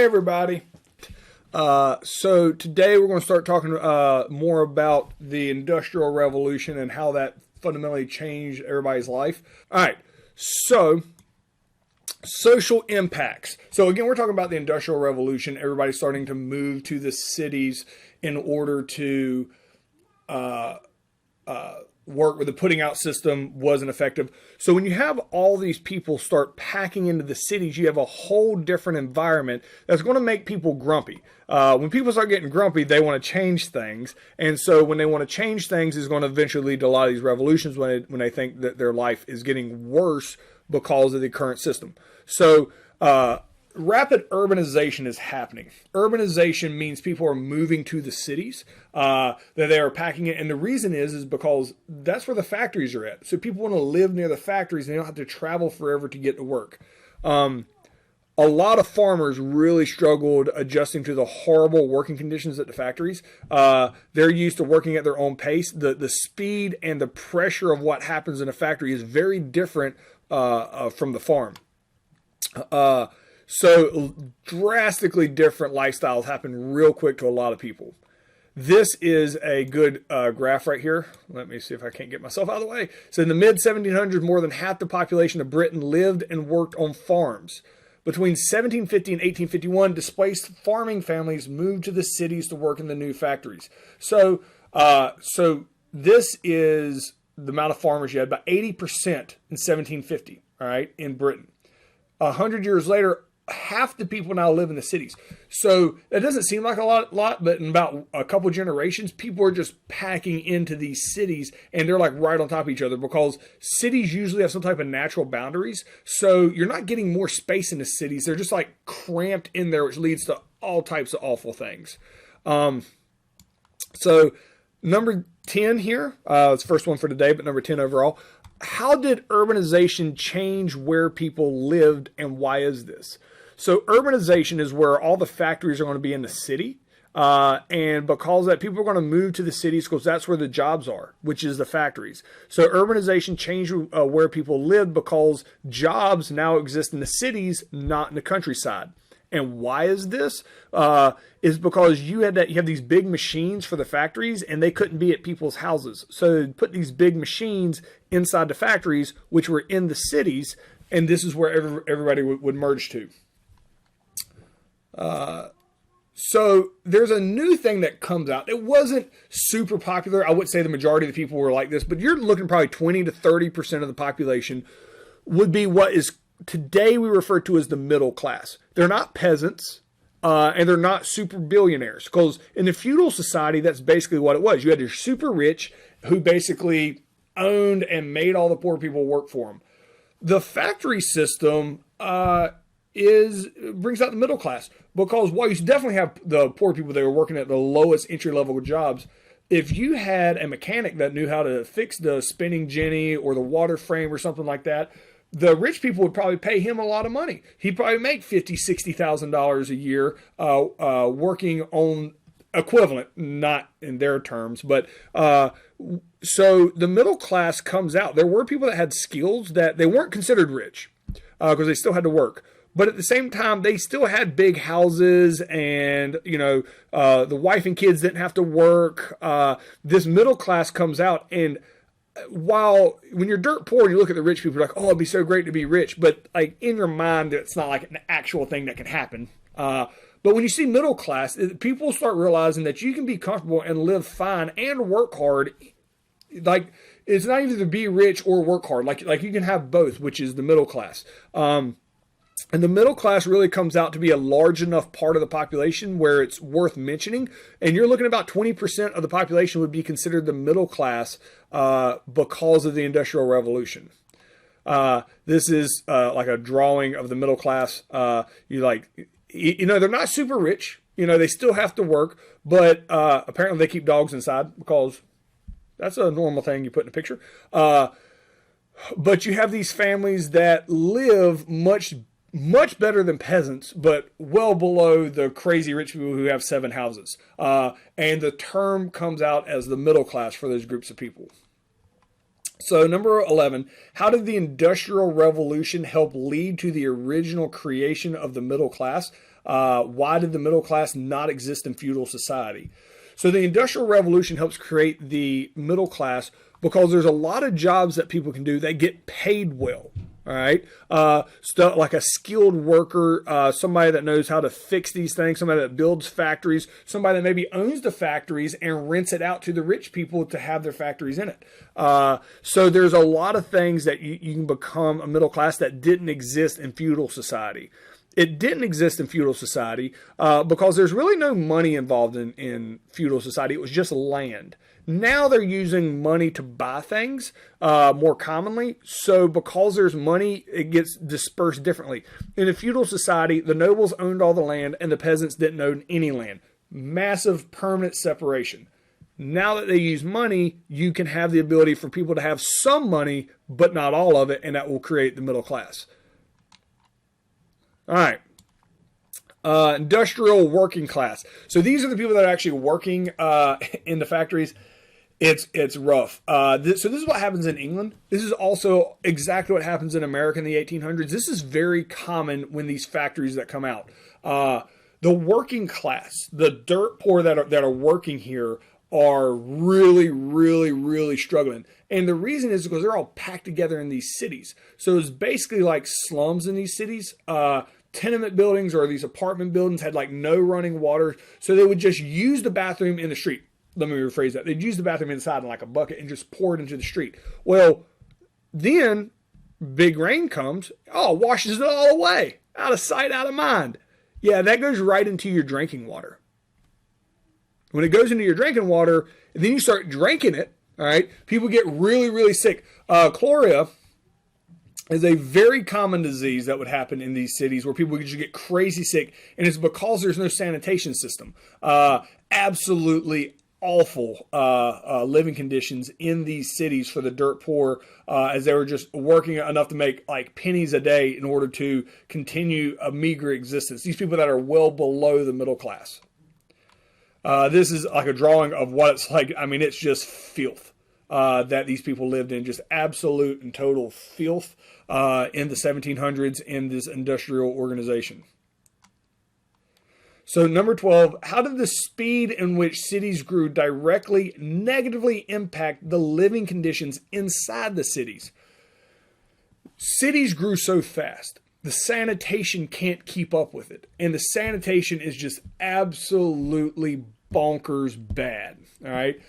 Hey everybody. So today we're going to start talking more about the Industrial Revolution and how that fundamentally changed everybody's life. All right, so social impacts. So again, we're talking about the Industrial Revolution. Everybody's starting to move to the cities in order to work with the putting out system wasn't effective. So when you have all these people start packing into the cities, you have a whole different environment that's going to make people grumpy. When people start getting grumpy, they want to change things. And so when they want to change things, is going to eventually lead to a lot of these revolutions when they think that their life is getting worse because of the current system. So rapid urbanization is happening. Urbanization means people are moving to the cities, that they are packing it. And the reason is because that's where the factories are at. So people want to live near the factories and they don't have to travel forever to get to work. A lot of farmers really struggled adjusting to the horrible working conditions at the factories. They're used to working at their own pace. The speed and the pressure of what happens in a factory is very different from the farm. So drastically different lifestyles happen real quick to a lot of people. This is a good graph right here. Let me see if I can't get myself out of the way. So in the mid-1700s, more than half the population of Britain lived and worked on farms. Between 1750 and 1851, displaced farming families moved to the cities to work in the new factories. So this is the amount of farmers you had, about 80% in 1750, all right, in Britain. 100 years later, half the people now live in the cities. So that doesn't seem like a lot, but in about a couple of generations, people are just packing into these cities and they're like right on top of each other because cities usually have some type of natural boundaries. So you're not getting more space in the cities. They're just like cramped in there, which leads to all types of awful things. So number 10 here, it's the first one for today, but number 10 overall. How did urbanization change where people lived and why is this? So urbanization is where all the factories are going to be in the city. And because of that, people are going to move to the cities because that's where the jobs are, which is the factories. So urbanization changed where people lived because jobs now exist in the cities, not in the countryside. And why is this? Is because you have these big machines for the factories and they couldn't be at people's houses. So they put these big machines inside the factories, which were in the cities. And this is where everybody would merge to. So there's a new thing that comes out. It wasn't super popular. I would say the majority of the people were like this, but you're looking probably 20 to 30% of the population would be what is today we refer to as the middle class. They're not peasants, and they're not super billionaires, because in the feudal society, that's basically what it was. You had your super rich who basically owned and made all the poor people work for them. The factory system brings out the middle class, because while you definitely have the poor people that were working at the lowest entry-level jobs, if you had a mechanic that knew how to fix the spinning jenny or the water frame or something like that, the rich people would probably pay him a lot of money. He'd probably make $50,000, $60,000 a year working on equivalent, not in their terms. But so the middle class comes out. There were people that had skills that they weren't considered rich because they still had to work. But at the same time, they still had big houses and, the wife and kids didn't have to work. This middle class comes out, and when you're dirt poor, you look at the rich people, you're like, oh, it'd be so great to be rich. But like in your mind, it's not like an actual thing that can happen. But when you see middle class, people start realizing that you can be comfortable and live fine and work hard. Like it's not either to be rich or work hard. Like you can have both, which is the middle class. And the middle class really comes out to be a large enough part of the population where it's worth mentioning. And you're looking at about 20% of the population would be considered the middle class because of the Industrial Revolution. This is like a drawing of the middle class. They're not super rich. They still have to work, but apparently they keep dogs inside because that's a normal thing you put in a picture. But you have these families that live much better than peasants, but well below the crazy rich people who have 7 houses. And the term comes out as the middle class for those groups of people. So number 11, how did the Industrial Revolution help lead to the original creation of the middle class? Why did the middle class not exist in feudal society? So the Industrial Revolution helps create the middle class because there's a lot of jobs that people can do that get paid well. All right. Stuff like a skilled worker, somebody that knows how to fix these things, somebody that builds factories, somebody that maybe owns the factories and rents it out to the rich people to have their factories in it. So there's a lot of things that you can become a middle class that didn't exist in feudal society. It didn't exist in feudal society because there's really no money involved in feudal society. It was just land. Now they're using money to buy things more commonly. So because there's money, it gets dispersed differently. In a feudal society, the nobles owned all the land and the peasants didn't own any land. Massive permanent separation. Now that they use money, you can have the ability for people to have some money, but not all of it, and that will create the middle class. All right. Industrial working class. So these are the people that are actually working in the factories. It's rough. So this is what happens in England. This is also exactly what happens in America in the 1800s. This is very common when these factories that come out. The working class, the dirt poor that are working here are really, really, really struggling. And the reason is because they're all packed together in these cities. So it's basically like slums in these cities. Tenement buildings or these apartment buildings had like no running water. So they would just use the bathroom in the street. Let me rephrase that. They'd use the bathroom inside in like a bucket and just pour it into the street. Well, then big rain comes. Oh, washes it all away. Out of sight, out of mind. Yeah, that goes right into your drinking water. When it goes into your drinking water, and then you start drinking it, all right, people get really, really sick. Cholera is a very common disease that would happen in these cities where people just get crazy sick, and it's because there's no sanitation system. Absolutely awful living conditions in these cities for the dirt poor, as they were just working enough to make like pennies a day in order to continue a meager existence. These people that are well below the middle class. This is like a drawing of what it's like. I mean, it's just filth that these people lived in, just absolute and total filth in the 1700s in this industrial organization. So number 12, how did the speed in which cities grew directly negatively impact the living conditions inside the cities? Cities grew so fast. The sanitation can't keep up with it. And the sanitation is just absolutely bonkers bad. All right.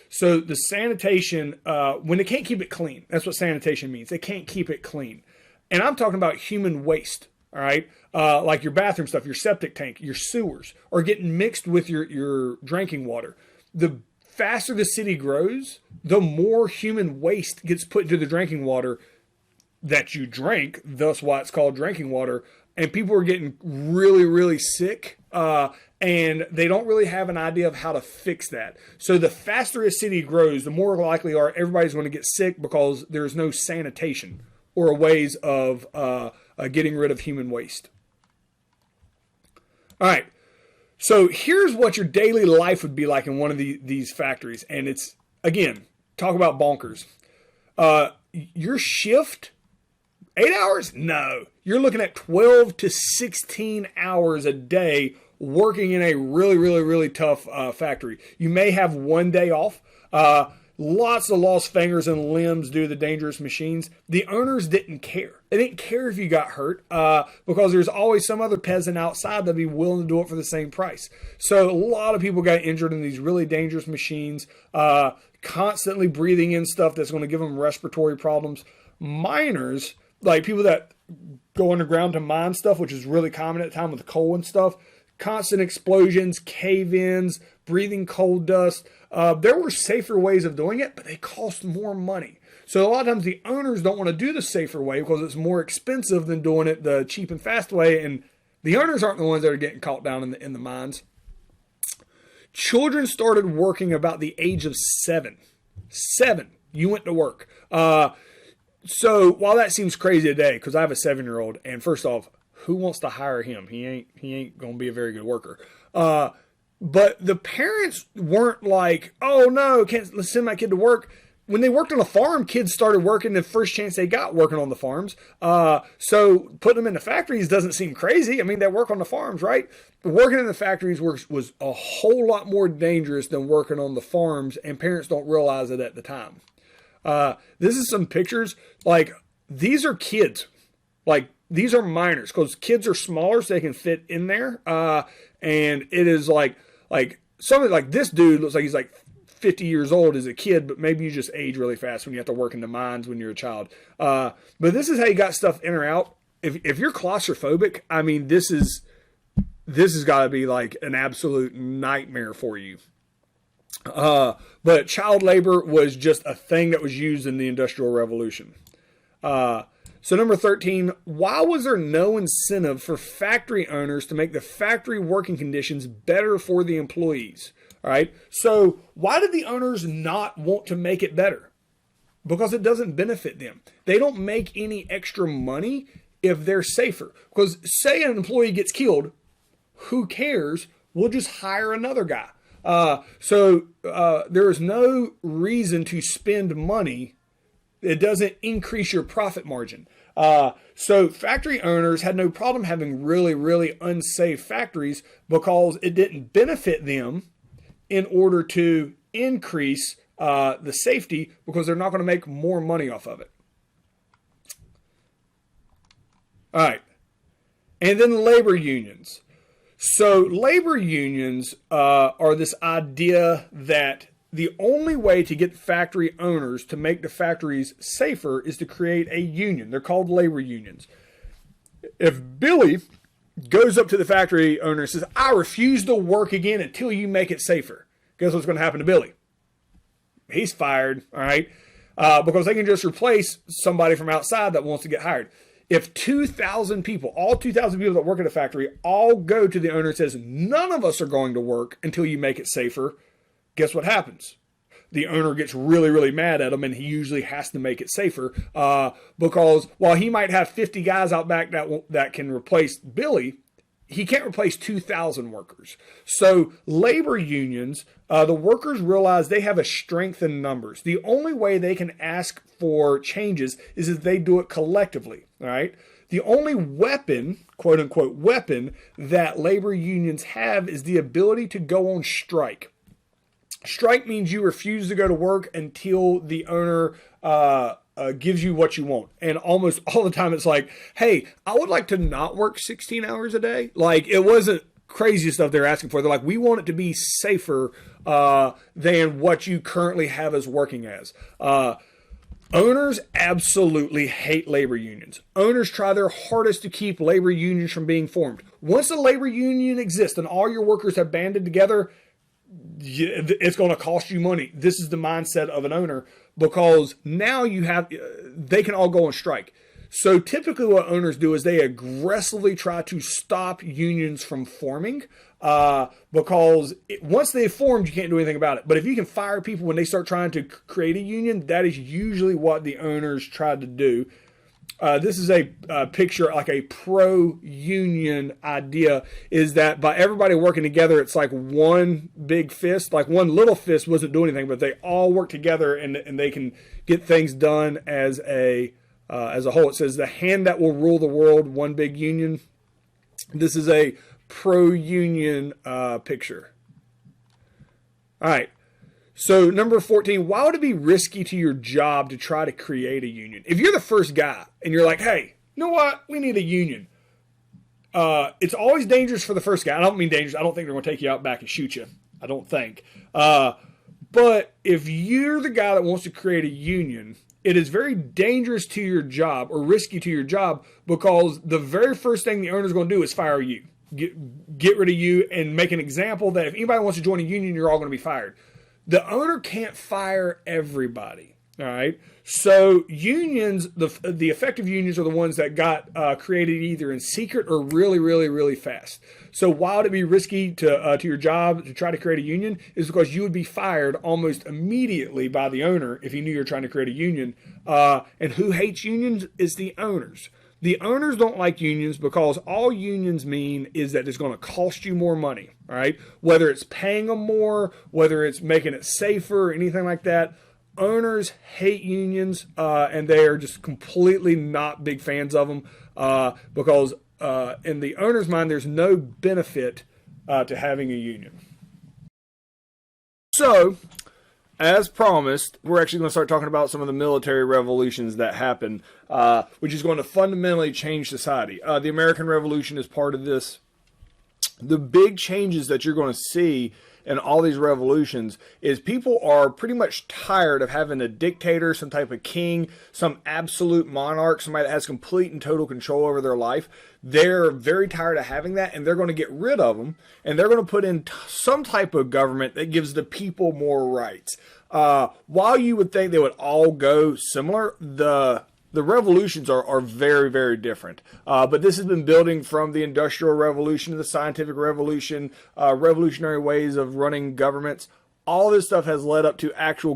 So the sanitation, when they can't keep it clean, that's what sanitation means. They can't keep it clean. And I'm talking about human waste. All right. Like your bathroom stuff, your septic tank, your sewers are getting mixed with your drinking water. The faster the city grows, the more human waste gets put into the drinking water that you drink. Thus why it's called drinking water. And people are getting really, really sick. And they don't really have an idea of how to fix that. So the faster a city grows, the more likely are everybody's going to get sick because there's no sanitation or ways of getting rid of human waste. All right. So here's what your daily life would be like in one of these factories. And it's, again, talk about bonkers. Your shift, 8 hours? No. You're looking at 12 to 16 hours a day working in a really, really, really tough factory. You may have one day off. Lots of lost fingers and limbs due to the dangerous machines. The owners didn't care. They didn't care if you got hurt because there's always some other peasant outside that'd be willing to do it for the same price. So a lot of people got injured in these really dangerous machines, constantly breathing in stuff that's going to give them respiratory problems. Miners, like people that go underground to mine stuff, which is really common at the time with coal and stuff, constant explosions, cave-ins, breathing coal dust. There were safer ways of doing it, but they cost more money. So a lot of times the owners don't want to do the safer way because it's more expensive than doing it the cheap and fast way. And the owners aren't the ones that are getting caught down in the mines. Children started working about the age of 7. 7, you went to work. So while that seems crazy today, because I have a 7-year-old, and first off, who wants to hire him? He ain't going to be a very good worker. But the parents weren't like, oh no, let's send my kid to work. when they worked on a farm, kids started working the first chance they got working on the farms. So putting them in the factories doesn't seem crazy. I mean, they work on the farms, right? But working in the factories was a whole lot more dangerous than working on the farms, and parents don't realize it at the time. This is some pictures. Like, these are kids. Like, these are minors, because kids are smaller, so they can fit in there. And it is like something like this dude looks like he's like 50 years old as a kid, but maybe you just age really fast when you have to work in the mines when you're a child. But this is how you got stuff in or out. If you're claustrophobic, I mean, this has got to be like an absolute nightmare for you. But child labor was just a thing that was used in the Industrial Revolution. So number 13, why was there no incentive for factory owners to make the factory working conditions better for the employees? All right. So why did the owners not want to make it better? Because it doesn't benefit them. They don't make any extra money if they're safer. Because say an employee gets killed, who cares? We'll just hire another guy. So there is no reason to spend money. It doesn't increase your profit margin. So factory owners had no problem having really, really unsafe factories because it didn't benefit them in order to increase the safety, because they're not going to make more money off of it. All right. And then labor unions. So labor unions are this idea that the only way to get factory owners to make the factories safer is to create a union. They're called labor unions. If Billy goes up to the factory owner and says, I refuse to work again until you make it safer, guess what's going to happen to Billy? He's fired, all right? Because they can just replace somebody from outside that wants to get hired. If 2,000 people, all 2,000 people that work at a factory, all go to the owner and says, none of us are going to work until you make it safer, guess what happens? The owner gets really, really mad at him, and he usually has to make it safer because while he might have 50 guys out back that can replace Billy, he can't replace 2,000 workers. So labor unions, the workers realize they have a strength in numbers. The only way they can ask for changes is if they do it collectively, all right? The only weapon, quote unquote weapon, that labor unions have is the ability to go on strike. Strike means you refuse to go to work until the owner gives you what you want. And almost all the time it's like, hey, I would like to not work 16 hours a day. Like, it wasn't crazy stuff they're asking for. They're like, we want it to be safer than what you currently have as working as. Owners absolutely hate labor unions. Owners try their hardest to keep labor unions from being formed. Once a labor union exists and all your workers have banded together, it's going to cost you money. This is the mindset of an owner, because now they can all go on strike. So typically what owners do is they aggressively try to stop unions from forming because once they've formed, you can't do anything about it. But if you can fire people when they start trying to create a union, that is usually what the owners try to do. This is a picture, like a pro-union idea, is that by everybody working together, it's like one big fist. Like one little fist wasn't doing anything, but they all work together and they can get things done as a whole. It says the hand that will rule the world, one big union. This is a pro-union picture. All right. So number 14, why would it be risky to your job to try to create a union? If you're the first guy and you're like, hey, you know what? We need a union. It's always dangerous for the first guy. I don't mean dangerous. I don't think they're going to take you out back and shoot you. I don't think. But if you're the guy that wants to create a union, it is very dangerous to your job or risky to your job, because the very first thing the owner's going to do is fire you. Get rid of you and make an example that if anybody wants to join a union, you're all going to be fired. The owner can't fire everybody, all right? So unions, the effective unions are the ones that got created either in secret or really, really, really fast. So why would it be risky to your job to try to create a union? Is because you would be fired almost immediately by the owner if he knew you're trying to create a union. And who hates unions is the owners. The owners don't like unions because all unions mean is that it's going to cost you more money, all right? Whether it's paying them more, whether it's making it safer, anything like that, owners hate unions, and they are just completely not big fans of them, because in the owner's mind, there's no benefit to having a union. So, as promised, we're actually going to start talking about some of the military revolutions that happened, which is going to fundamentally change society. The American Revolution is part of this. The big changes that you're going to see in all these revolutions is people are pretty much tired of having a dictator, some type of king, some absolute monarch, somebody that has complete and total control over their life. They're very tired of having that, and they're going to get rid of them, and they're going to put in some type of government that gives the people more rights. While you would think they would all go similar, the revolutions are very, very different. But this has been building from the Industrial Revolution to the Scientific Revolution, revolutionary ways of running governments. All this stuff has led up to actual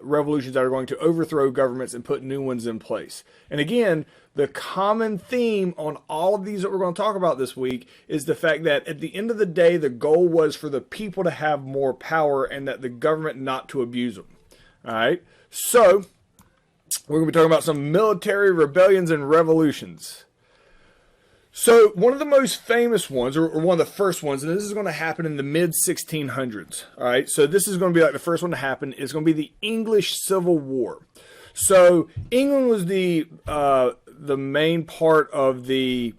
revolutions that are going to overthrow governments and put new ones in place. And again, the common theme on all of these that we're going to talk about this week is the fact that at the end of the day, the goal was for the people to have more power and that the government not to abuse them. All right. So we're going to be talking about some military rebellions and revolutions. So one of the most famous ones, or one of the first ones, and this is going to happen in the mid-1600s. All right, so this is going to be like the first one to happen. It's going to be the English Civil War. So England was the main part of the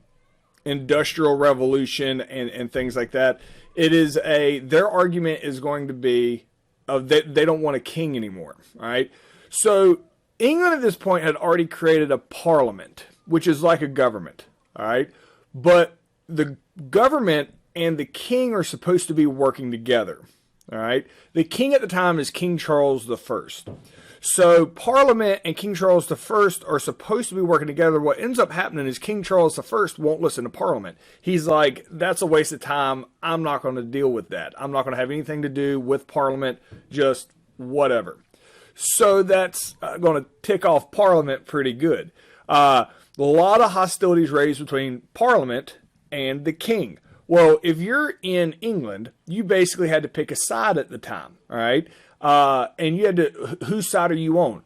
Industrial Revolution and things like that. It is their argument is going to be that they don't want a king anymore. All right, so England at this point had already created a parliament, which is like a government. All right. But the government and the king are supposed to be working together. All right. The king at the time is King Charles I. So Parliament and King Charles I are supposed to be working together. What ends up happening is King Charles I won't listen to Parliament. He's like, that's a waste of time. I'm not going to deal with that. I'm not going to have anything to do with Parliament. Just whatever. So that's going to tick off Parliament pretty good. A lot of hostilities raised between Parliament and the king. Well, if you're in England, you basically had to pick a side at the time, all right? And you had to, whose side are you on?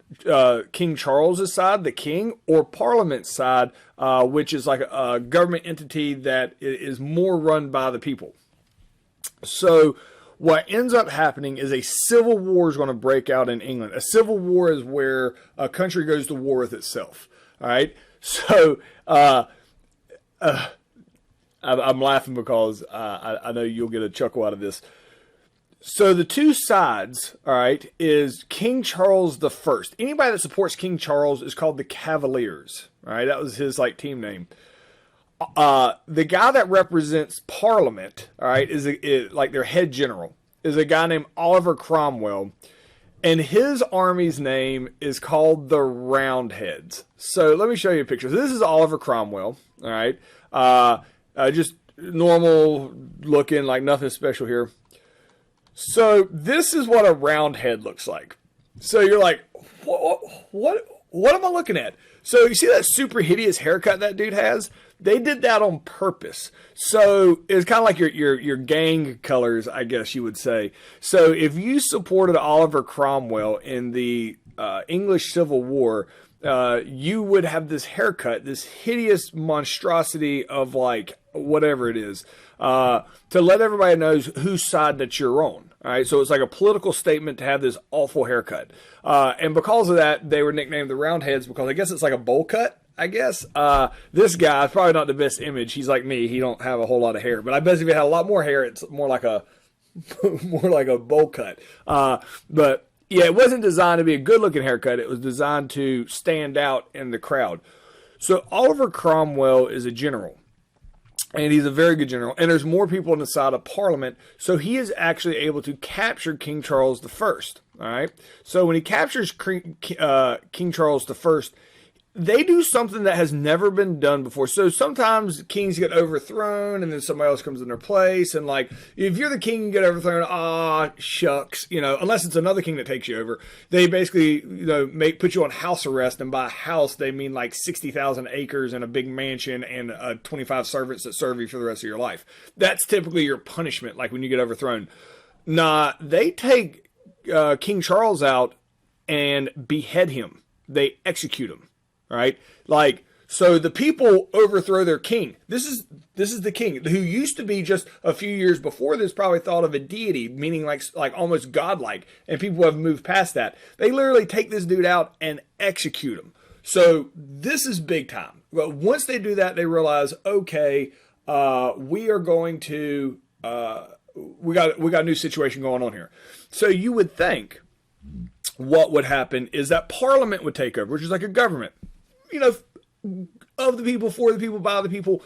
King Charles's side, the king, or Parliament's side, which is like a government entity that is more run by the people. So what ends up happening is a civil war is going to break out in England. A civil war is where a country goes to war with itself, all right? So I'm laughing because I know you'll get a chuckle out of this. So the two sides, all right, is King Charles I. Anybody that supports King Charles is called the Cavaliers, all right? That was his like team name. The guy that represents Parliament, all right, is like their head general, is a guy named Oliver Cromwell. And his army's name is called the Roundheads. So let me show you a picture. So this is Oliver Cromwell, all right? Just normal looking, like nothing special here. So this is what a Roundhead looks like. So you're like, what am I looking at? So you see that super hideous haircut that dude has? They did that on purpose. So it's kind of like your gang colors, I guess you would say. So if you supported Oliver Cromwell in the English Civil War, you would have this haircut, this hideous monstrosity of like whatever it is, to let everybody know whose side that you're on. All right, so it's like a political statement to have this awful haircut. And because of that, they were nicknamed the Roundheads because I guess it's like a bowl cut. I guess this guy is probably not the best image. He's like me. He don't have a whole lot of hair, but I bet if he had a lot more hair, it's more like a bowl cut. But yeah, it wasn't designed to be a good looking haircut. It was designed to stand out in the crowd. So Oliver Cromwell is a general. And he's a very good general. And there's more people on the side of Parliament. So he is actually able to capture King Charles I. All right. So when he captures King Charles I, they do something that has never been done before. So sometimes kings get overthrown and then somebody else comes in their place. And like, if you're the king and get overthrown, shucks, unless it's another king that takes you over, they basically, put you on house arrest. And by house, they mean like 60,000 acres and a big mansion and 25 servants that serve you for the rest of your life. That's typically your punishment. Like when you get overthrown. Nah, they take King Charles out and behead him. They execute him, right? Like, so the people overthrow their king. This is the king who used to be, just a few years before this, probably thought of a deity, meaning like almost godlike, and people have moved past that. They literally take this dude out and execute him. So this is big time. But once they do that, they realize, okay, we are going to we got a new situation going on here. So you would think what would happen is that Parliament would take over, which is like a government, of the people, for the people, by the people.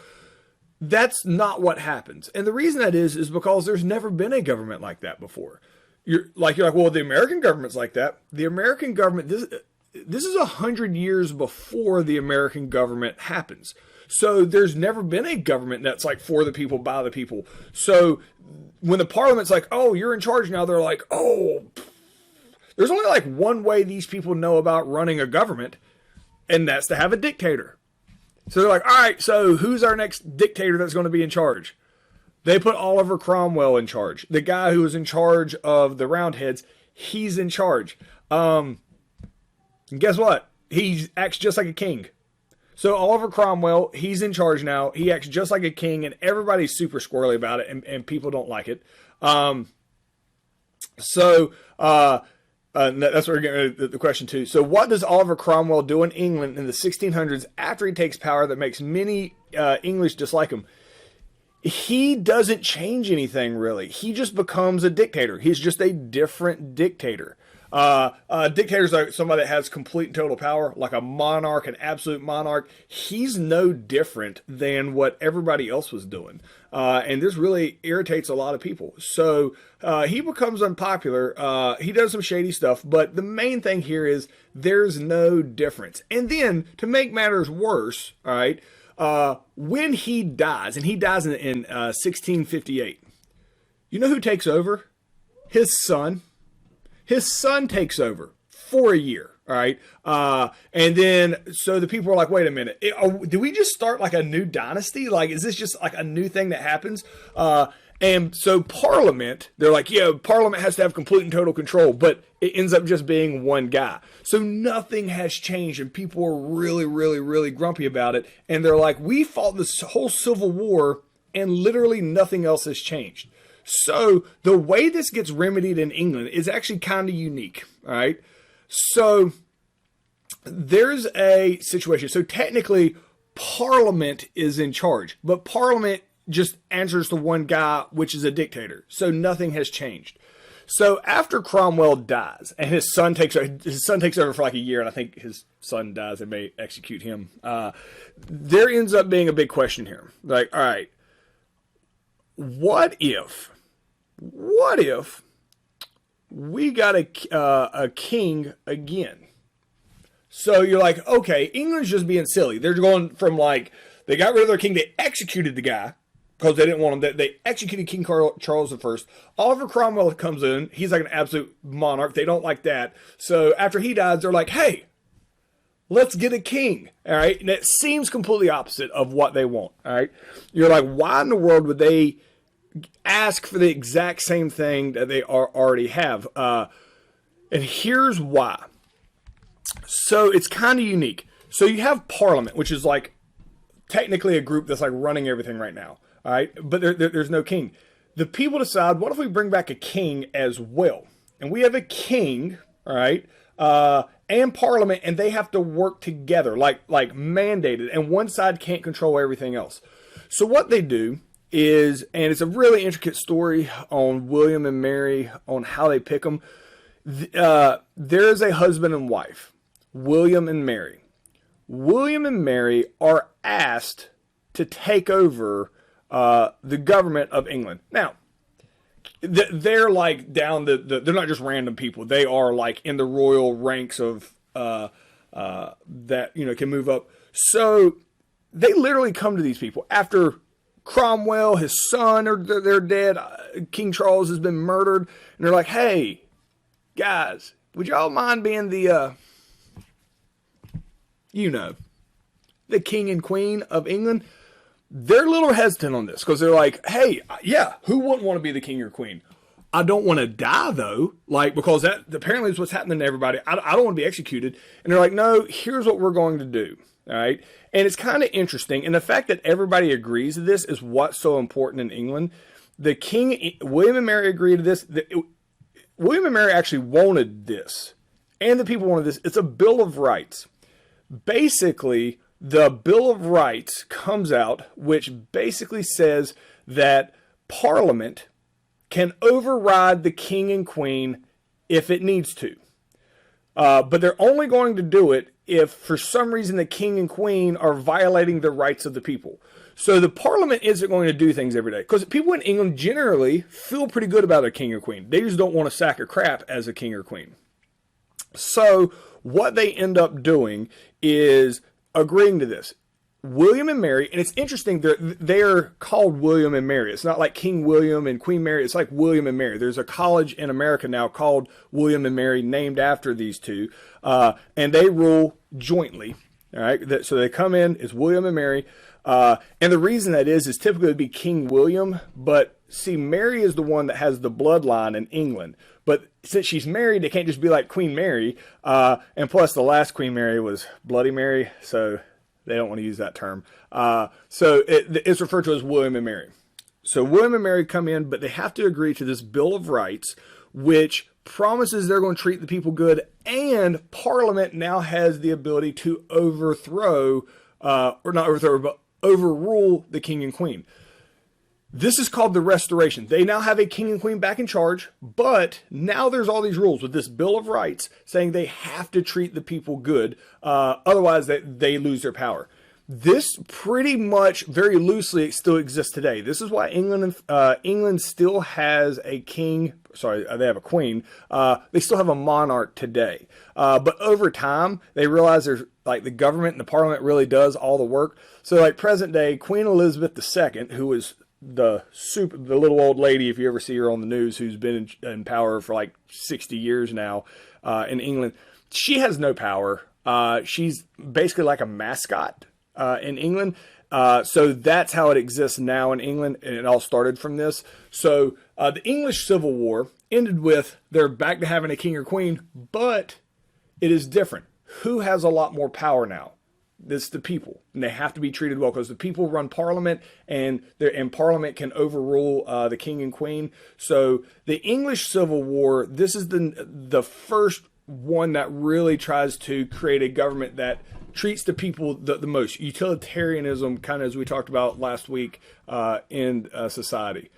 That's not what happens. And the reason that is because there's never been a government like that before. You're like, well, the American government's like that. The American government, this is 100 years before the American government happens. So there's never been a government that's like for the people, by the people. So when the Parliament's like, oh, you're in charge now, they're like, oh, there's only like one way these people know about running a government, and that's to have a dictator. So they're like, all right, so who's our next dictator that's going to be in charge? They put Oliver Cromwell in charge. The guy who was in charge of the Roundheads, he's in charge. And guess what? He acts just like a king. So Oliver Cromwell, he's in charge now. He acts just like a king, and everybody's super squirrely about it, and people don't like it. That's where we're getting to the question too. So what does Oliver Cromwell do in England in the 1600s after he takes power that makes many English dislike him? He doesn't change anything, really. He just becomes a dictator. He's just a different dictator. Dictator's like somebody that has complete and total power, like a monarch, an absolute monarch. He's no different than what everybody else was doing. And this really irritates a lot of people. So he becomes unpopular. He does some shady stuff, but the main thing here is there's no difference. And then to make matters worse, all right, when he dies, and he dies in 1658, you know who takes over? His son. His son takes over for a year, all right? And then, so the people are like, wait a minute, do we just start like a new dynasty? Like, is this just like a new thing that happens? And so Parliament, they're like, yeah, Parliament has to have complete and total control, but it ends up just being one guy. So nothing has changed, and people are really, really, really grumpy about it. And they're like, we fought this whole Civil War, and literally nothing else has changed. So the way this gets remedied in England is actually kind of unique, all right? So there's a situation. So technically, Parliament is in charge, but Parliament just answers to one guy, which is a dictator. So nothing has changed. So after Cromwell dies, and his son takes over for like a year, and I think his son dies, they may execute him. There ends up being a big question here. Like, all right, what if we got a king again? So you're like, okay, England's just being silly. They're going from like, they got rid of their king, they executed the guy because they didn't want him. They executed King Charles I. Oliver Cromwell comes in. He's like an absolute monarch. They don't like that. So after he dies, they're like, hey, let's get a king. All right. And it seems completely opposite of what they want. All right. You're like, why in the world would they ask for the exact same thing that they already have? And here's why. So it's kind of unique. So you have Parliament, which is like technically a group that's like running everything right now. All right. But there's no king. The people decide, what if we bring back a king as well? And we have a king, all right, and Parliament, and they have to work together, like mandated, and one side can't control everything else. So what they do is, and it's a really intricate story on William and Mary, on how they pick them. There is a husband and wife, William and Mary. William and Mary are asked to take over the government of England. Now, they're like down they're not just random people. They are like in the royal ranks of that, can move up. So they literally come to these people after Cromwell, his son, they're dead. King Charles has been murdered. And they're like, hey, guys, would y'all mind being the king and queen of England? They're a little hesitant on this because they're like, hey, yeah, who wouldn't want to be the king or queen? I don't want to die though, like, because that apparently is what's happening to everybody. I don't want to be executed. And they're like, no, here's what we're going to do. All right. And it's kind of interesting. And the fact that everybody agrees to this is what's so important in England. The king, William and Mary agreed to this. William and Mary actually wanted this, and the people wanted this. It's a Bill of Rights. Basically, the Bill of Rights comes out, which basically says that Parliament can override the king and queen if it needs to. But they're only going to do it if for some reason the king and queen are violating the rights of the people. So the parliament isn't going to do things every day, because people in England generally feel pretty good about a king or queen. They just don't want a sack of crap as a king or queen. So what they end up doing is agreeing to this. William and Mary, and it's interesting, they're called William and Mary. It's not like King William and Queen Mary. It's like William and Mary. There's a college in America now called William and Mary, named after these two, and they rule jointly. All right, so they come in as William and Mary, and the reason that is typically it would be King William, but see, Mary is the one that has the bloodline in England. But since she's married, it can't just be like Queen Mary, and plus the last Queen Mary was Bloody Mary, so they don't want to use that term. So it's referred to as William and Mary. So William and Mary come in, but they have to agree to this Bill of Rights, which promises they're going to treat the people good, and Parliament now has the ability to overthrow, or not overthrow, but overrule the king and queen. This is called the Restoration. They now have a king and queen back in charge, but now there's all these rules with this Bill of Rights saying they have to treat the people good, otherwise they lose their power. This pretty much very loosely still exists today. This is why England still has a king. Sorry, they have a queen. They still have a monarch today. But over time, they realize there's like the government and the parliament really does all the work. So like present day, Queen Elizabeth II, who was the little old lady, if you ever see her on the news, who's been in power for like 60 years now in England, she has no power. She's basically like a mascot in England. So that's how it exists now in England, and it all started from this. So the English Civil War ended with they're back to having a king or queen, but it is different. Who has a lot more power now? It's the people, and they have to be treated well because the people run Parliament, and Parliament can overrule the king and queen. So the English Civil War, this is the first one that really tries to create a government that treats the people the most. Utilitarianism, kind of as we talked about last week in society.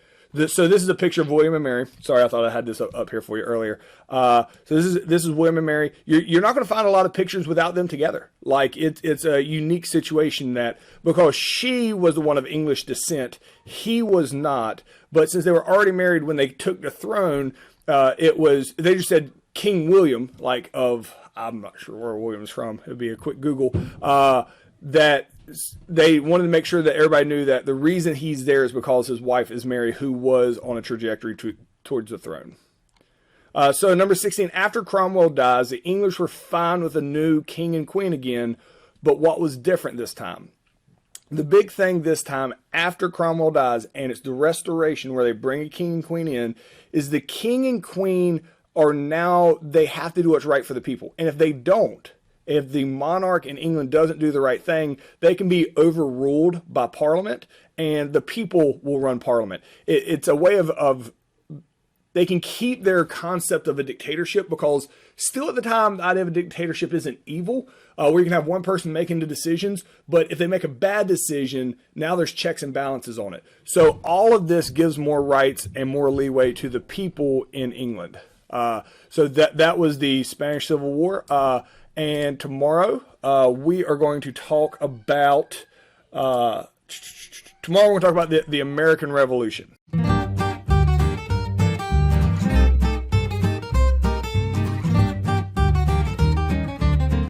So this is a picture of William and Mary. Sorry, I thought I had this up here for you earlier. So this is William and Mary. You're not going to find a lot of pictures without them together. Like it's a unique situation that because she was the one of English descent, he was not. But since they were already married when they took the throne, they just said King William, like of I'm not sure where William's from. It'd be a quick Google. That they wanted to make sure that everybody knew that the reason he's there is because his wife is Mary, who was on a trajectory towards the throne. So number 16, after Cromwell dies, the English were fine with a new king and queen again, but what was different this time? The big thing this time, after Cromwell dies, and it's the Restoration where they bring a king and queen in, is the king and queen are now, they have to do what's right for the people. And if they don't, if the monarch in England doesn't do the right thing, they can be overruled by Parliament, and the people will run Parliament. It's a way of they can keep their concept of a dictatorship, because still at the time, the idea of a dictatorship isn't evil, where you can have one person making the decisions, but if they make a bad decision, now there's checks and balances on it. So all of this gives more rights and more leeway to the people in England. So that was the Spanish Civil War. And tomorrow we are going to talk about the American Revolution.